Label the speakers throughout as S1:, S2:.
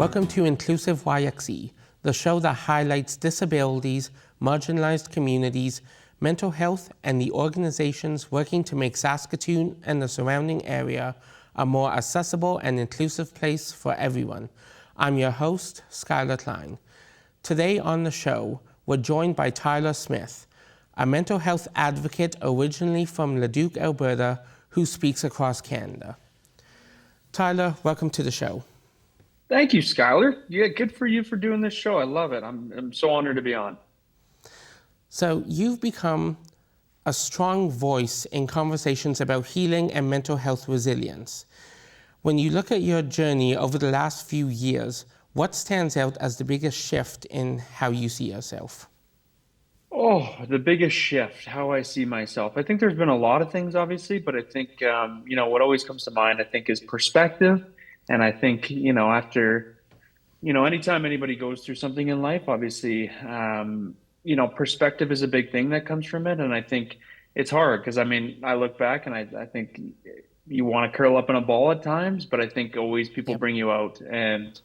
S1: Welcome to Inclusive YXE, the show that highlights disabilities, marginalized communities, mental health, and the organizations working to make Saskatoon and the surrounding area a more accessible and inclusive place for everyone. I'm your host, Skyler Klyne. Today on the show, we're joined by Tyler Smith, a mental health advocate originally from Leduc, Alberta, who speaks across Canada. Tyler, welcome to the show.
S2: Thank you, Skyler. Yeah, good for you for doing this show. I love it. I'm so honored to be on.
S1: So you've become a strong voice in conversations about healing and mental health resilience. When you look at your journey over the last few years, what stands out as the biggest shift in how you see yourself?
S2: Oh, the biggest shift, how I see myself. I think there's been a lot of things, obviously, but I think, what always comes to mind, I think, is perspective. And I think, after, anytime anybody goes through something in life, obviously, perspective is a big thing that comes from it. And I think it's hard because, I look back and I think you want to curl up in a ball at times, but I think always people
S1: Yep.
S2: bring you out. And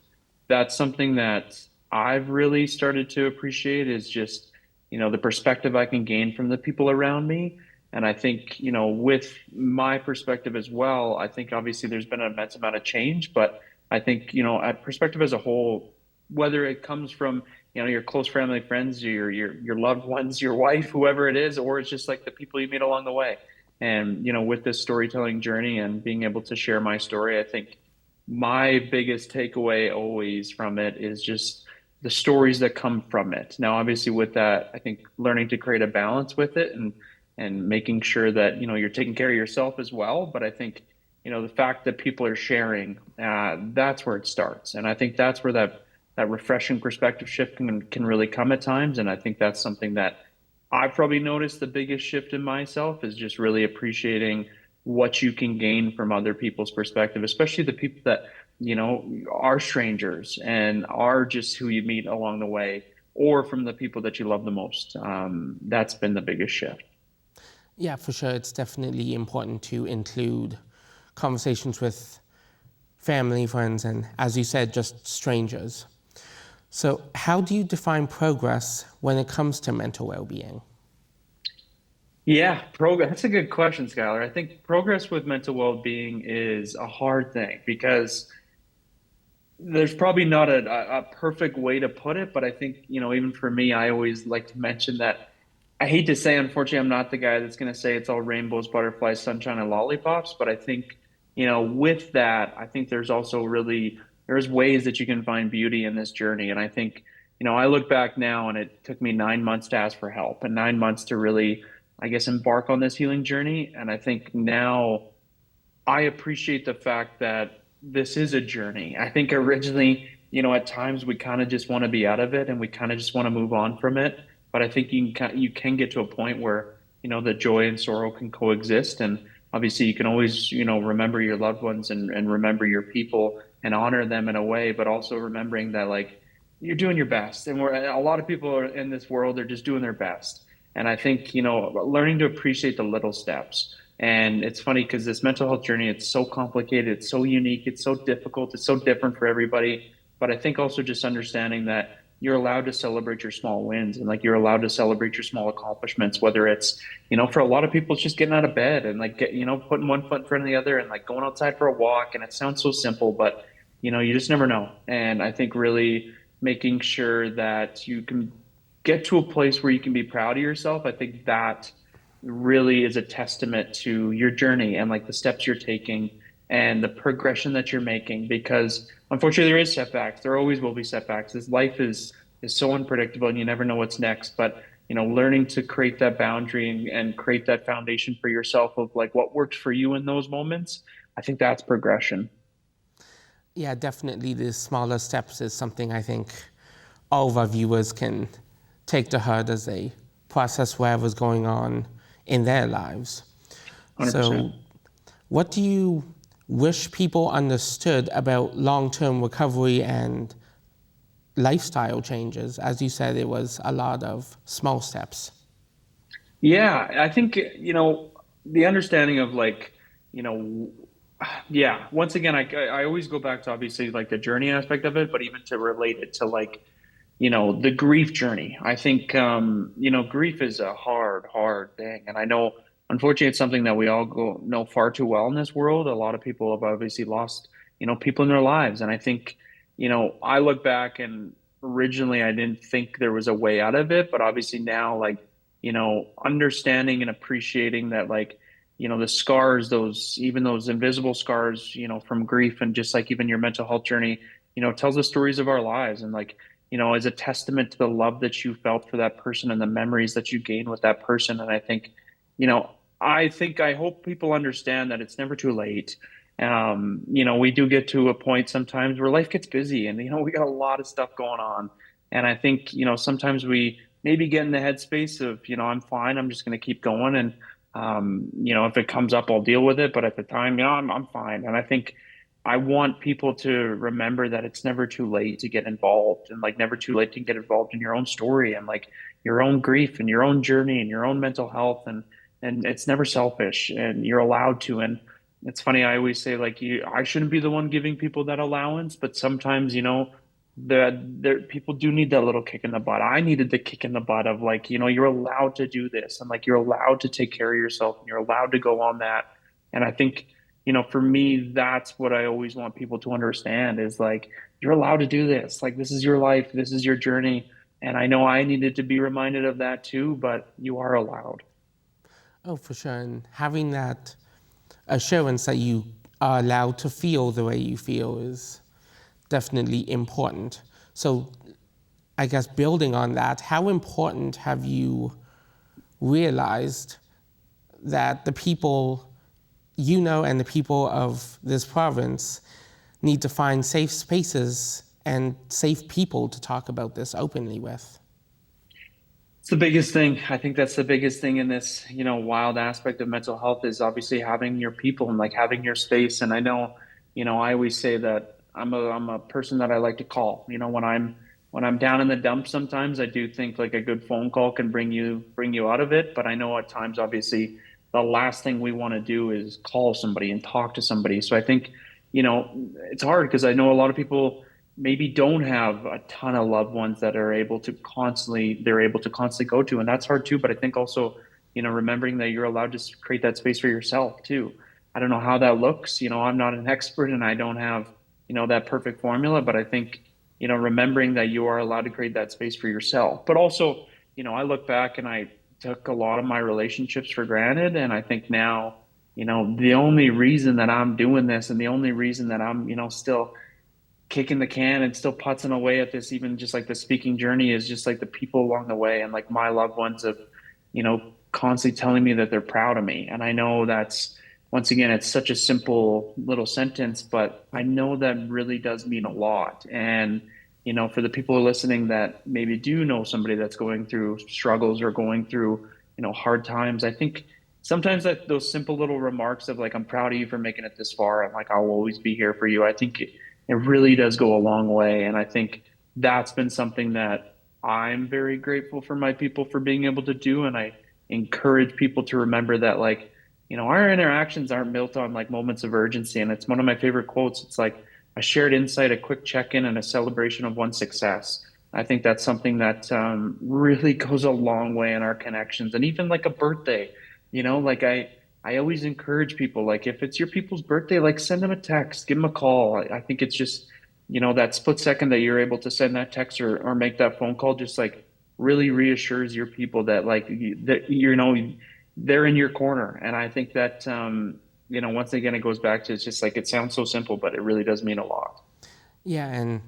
S2: that's something that I've really started to appreciate is just, the perspective I can gain from the people around me. And I think, with my perspective as well, I think obviously there's been an immense amount of change, but I think, at perspective as a whole, whether it comes from, your close family, friends, your loved ones, your wife, whoever it is, or it's just like the people you meet along the way. And, with this storytelling journey and being able to share my story, I think my biggest takeaway always from it is just the stories that come from it. Now, obviously, with that, I think learning to create a balance with it and making sure that you're taking care of yourself as well. But I think the fact that people are sharing, that's where it starts, and I think that's where that refreshing perspective shift can really come at times. And I think that's something that I've probably noticed the biggest shift in myself is just really appreciating what you can gain from other people's perspective, especially the people that, are strangers and are just who you meet along the way, or from the people that you love the most. That's been the biggest shift.
S1: Yeah, for sure. It's definitely important to include conversations with family, friends, and as you said, just strangers. So how do you define progress when it comes to mental well-being?
S2: Yeah, progress. That's a good question, Skylar. I think progress with mental well-being is a hard thing because there's probably not a perfect way to put it, but I think, even for me, I always like to mention that I hate to say, unfortunately, I'm not the guy that's going to say it's all rainbows, butterflies, sunshine, and lollipops. But I think, with that, I think there's also there's ways that you can find beauty in this journey. And I think, I look back now and it took me 9 months to ask for help and 9 months to really, I guess, embark on this healing journey. And I think now I appreciate the fact that this is a journey. I think originally, at times we kind of just want to be out of it and we kind of just want to move on from it. But I think you can get to a point where, the joy and sorrow can coexist. And obviously you can always, remember your loved ones and remember your people and honor them in a way, but also remembering that like you're doing your best. And a lot of people are in this world, they're just doing their best. And I think, learning to appreciate the little steps. And it's funny because this mental health journey, it's so complicated, it's so unique, it's so difficult, it's so different for everybody. But I think also just understanding that you're allowed to celebrate your small wins and like you're allowed to celebrate your small accomplishments, whether it's, for a lot of people, it's just getting out of bed and like, putting one foot in front of the other and like going outside for a walk. And it sounds so simple, but, you just never know. And I think really making sure that you can get to a place where you can be proud of yourself. I think that really is a testament to your journey and like the steps you're taking and the progression that you're making because unfortunately there is setbacks, there always will be setbacks. This life is so unpredictable and you never know what's next, but learning to create that boundary and create that foundation for yourself of like what works for you in those moments, I think that's progression.
S1: Yeah, definitely the smaller steps is something I think all of our viewers can take to heart as they process whatever's going on in their lives.
S2: 100%.
S1: So what do you wish people understood about long-term recovery and lifestyle changes? As you said, it was a lot of small steps.
S2: Yeah, I think, the understanding of like, you know, Yeah, once again, I always go back to obviously like the journey aspect of it, but even to relate it to like, the grief journey. I think, grief is a hard thing. And I know, unfortunately, it's something that we all go know far too well in this world. A lot of people have obviously lost, people in their lives. And I think, I look back and originally I didn't think there was a way out of it, but obviously now, like, understanding and appreciating that, like, the scars, even those invisible scars, from grief and just like even your mental health journey, tells the stories of our lives. And like, as a testament to the love that you felt for that person and the memories that you gained with that person. And I think, you know, I hope people understand that it's never too late. We do get to a point sometimes where life gets busy and, we got a lot of stuff going on. And I think, sometimes we maybe get in the headspace of, I'm fine, I'm just going to keep going. And, if it comes up, I'll deal with it. But at the time, I'm fine. And I think, I want people to remember that it's never too late to get involved and like never too late to get involved in your own story and like your own grief and your own journey and your own mental health and it's never selfish and you're allowed to. And it's funny, I always say like I shouldn't be the one giving people that allowance, but sometimes, the people do need that little kick in the butt. I needed the kick in the butt of like, you're allowed to do this and like you're allowed to take care of yourself and you're allowed to go on that. And I think for me, that's what I always want people to understand is like, you're allowed to do this. Like, this is your life, this is your journey. And I know I needed to be reminded of that too, but you are allowed.
S1: Oh, for sure. And having that assurance that you are allowed to feel the way you feel is definitely important. So, I guess building on that, how important have you realized that the people and the people of this province need to find safe spaces and safe people to talk about this openly with?
S2: It's the biggest thing. I think that's the biggest thing in this, wild aspect of mental health is obviously having your people and like having your space. And I know, I always say that I'm a person that I like to call. When I'm down in the dumps sometimes I do think like a good phone call can bring you out of it. But I know at times obviously the last thing we want to do is call somebody and talk to somebody. So I think, it's hard because I know a lot of people maybe don't have a ton of loved ones that they're able to constantly go to, and that's hard too. But I think also, remembering that you're allowed to create that space for yourself too. I don't know how that looks. I'm not an expert and I don't have, that perfect formula, but I think, remembering that you are allowed to create that space for yourself. But also, I look back and I took a lot of my relationships for granted, and I think now, the only reason that I'm doing this and the only reason that I'm, still kicking the can and still putzing away at this, even just like the speaking journey is just like the people along the way and like my loved ones of, constantly telling me that they're proud of me. And I know that's, once again, it's such a simple little sentence, but I know that really does mean a lot. And, for the people listening that maybe do know somebody that's going through struggles or going through, hard times, I think sometimes that those simple little remarks of like, I'm proud of you for making it this far and like, I'll always be here for you. I think it really does go a long way. And I think that's been something that I'm very grateful for my people for being able to do. And I encourage people to remember that, like, our interactions aren't built on like moments of urgency. And it's one of my favorite quotes. It's like a shared insight, a quick check in, and a celebration of one success. I think that's something that really goes a long way in our connections. And even like a birthday, like I always encourage people, like if it's your people's birthday, like send them a text, give them a call. I think it's just, that split second that you're able to send that text or make that phone call, just like really reassures your people that like they're in your corner. And I think that once again it goes back to it's just like it sounds so simple, but it really does mean a lot.
S1: Yeah, and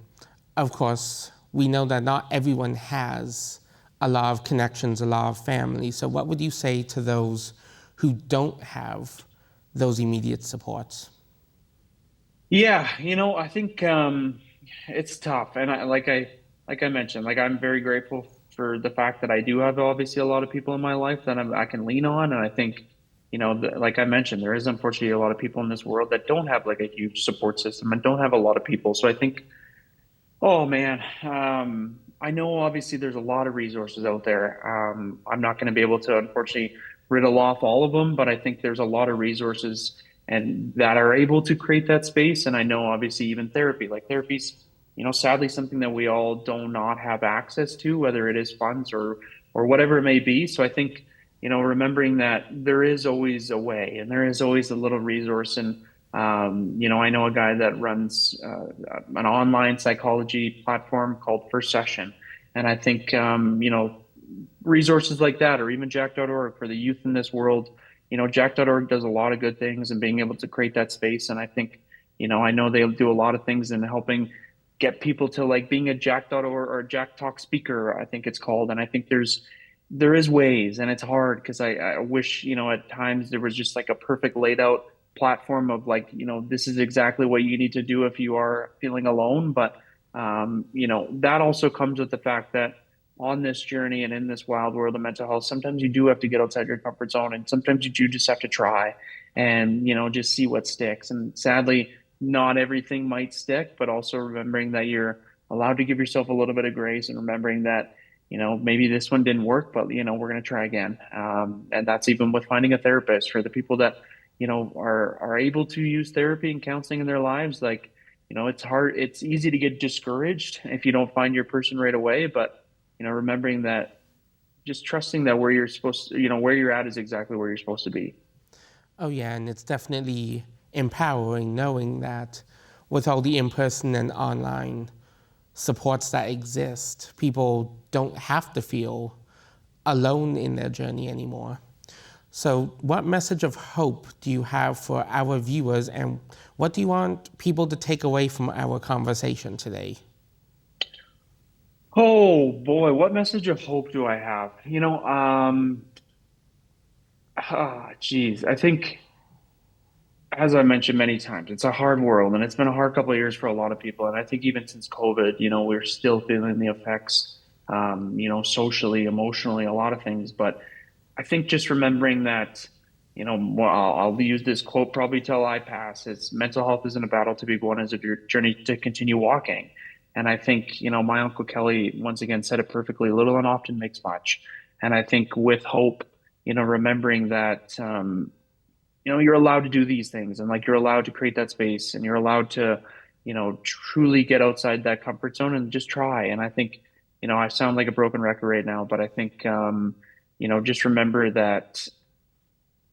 S1: of course, we know that not everyone has a lot of connections, a lot of family. So, what would you say to those who don't have those immediate supports?
S2: Yeah, I think it's tough, and like I mentioned, like I'm very grateful for the fact that I do have obviously a lot of people in my life that I can lean on, and I think like I mentioned, there is unfortunately a lot of people in this world that don't have like a huge support system and don't have a lot of people. So I think, oh man, I know obviously there's a lot of resources out there. I'm not going to be able to unfortunately riddle off all of them, but I think there's a lot of resources and that are able to create that space. And I know obviously even therapy, like therapy's, sadly something that we all do not have access to, whether it is funds or whatever it may be. So I think, remembering that there is always a way and there is always a little resource. And I know a guy that runs an online psychology platform called First Session. And I think, resources like that, or even Jack.org for the youth in this world, Jack.org does a lot of good things and being able to create that space. And I think, I know they do a lot of things in helping get people to like being a Jack.org or Jack Talk speaker, I think it's called. And I think there is ways, and it's hard because I wish, at times there was just like a perfect laid out platform of like, this is exactly what you need to do if you are feeling alone. But, that also comes with the fact that on this journey and in this wild world of mental health, sometimes you do have to get outside your comfort zone, and sometimes you do just have to try and, just see what sticks. And sadly, not everything might stick, but also remembering that you're allowed to give yourself a little bit of grace, and remembering that, maybe this one didn't work, but, we're going to try again. And that's even with finding a therapist for the people that, are able to use therapy and counseling in their lives. Like, it's hard. It's easy to get discouraged if you don't find your person right away, but remembering that, just trusting that where you're supposed to, where you're at is exactly where you're supposed to be.
S1: Oh yeah, and it's definitely empowering knowing that with all the in-person and online supports that exist, people don't have to feel alone in their journey anymore. So what message of hope do you have for our viewers, and what do you want people to take away from our conversation today?
S2: Oh boy, what message of hope do I have? Geez, I think, as I mentioned many times, it's a hard world, and it's been a hard couple of years for a lot of people. And I think even since COVID, we're still feeling the effects, socially, emotionally, a lot of things. But I think just remembering that, well, I'll use this quote probably till I pass. It's mental health isn't a battle to be won, as if your journey to continue walking. And I think, my Uncle Kelly once again said it perfectly: little and often makes much. And I think with hope, remembering that, you're allowed to do these things, and like you're allowed to create that space, and you're allowed to, truly get outside that comfort zone and just try. And I think, I sound like a broken record right now, but I think, just remember that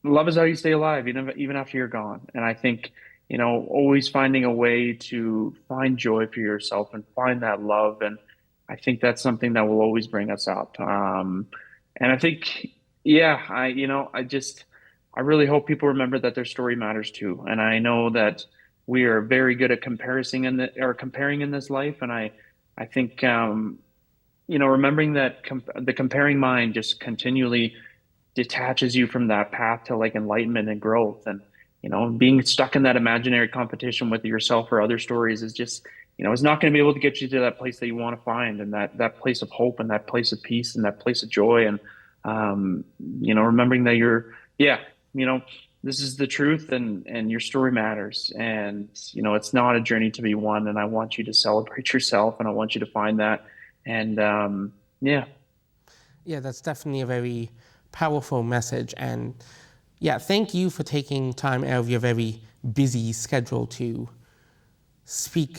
S2: love is how you stay alive, even after you're gone. And I think, always finding a way to find joy for yourself and find that love. And I think that's something that will always bring us up. And I think, yeah, I really hope people remember that their story matters too. And I know that we are very good at comparing in this life. And I think, remembering that the comparing mind just continually detaches you from that path to like enlightenment and growth. And, being stuck in that imaginary competition with yourself or other stories is just, is not going to be able to get you to that place that you want to find, and that place of hope and that place of peace and that place of joy. And, remembering that yeah, this is the truth, and your story matters. And, it's not a journey to be won. And I want you to celebrate yourself, and I want you to find that. And, yeah.
S1: Yeah, that's definitely a very powerful message. And yeah, thank you for taking time out of your very busy schedule to speak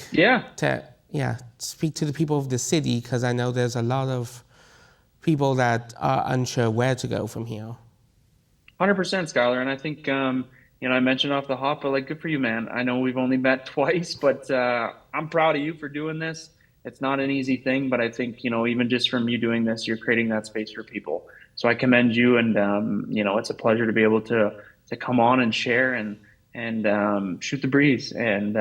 S1: speak to the people of the city, because I know there's a lot of people that are unsure where to go from here.
S2: 100%, Skyler. And I think, I mentioned off the hop, but like, good for you, man. I know we've only met twice, but I'm proud of you for doing this. It's not an easy thing, but I think, even just from you doing this, you're creating that space for people. So I commend you, and, it's a pleasure to be able to come on and share and shoot the breeze, and,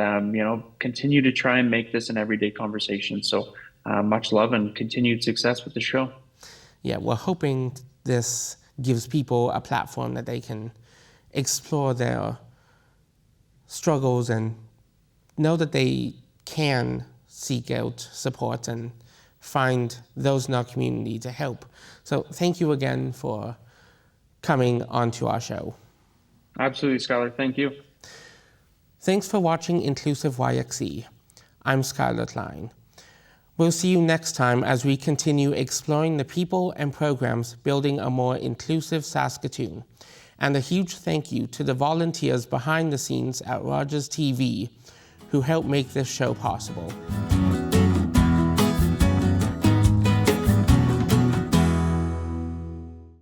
S2: continue to try and make this an everyday conversation. So much love and continued success with the show.
S1: Yeah, we're hoping this gives people a platform that they can explore their struggles and know that they can seek out support and find those in our community to help. So thank you again for coming onto our show.
S2: Absolutely, Skyler. Thank you.
S1: Thanks for watching Inclusive YXE. I'm Skyler Klyne. We'll see you next time as we continue exploring the people and programs building a more inclusive Saskatoon. And a huge thank you to the volunteers behind the scenes at Rogers TV who helped make this show possible.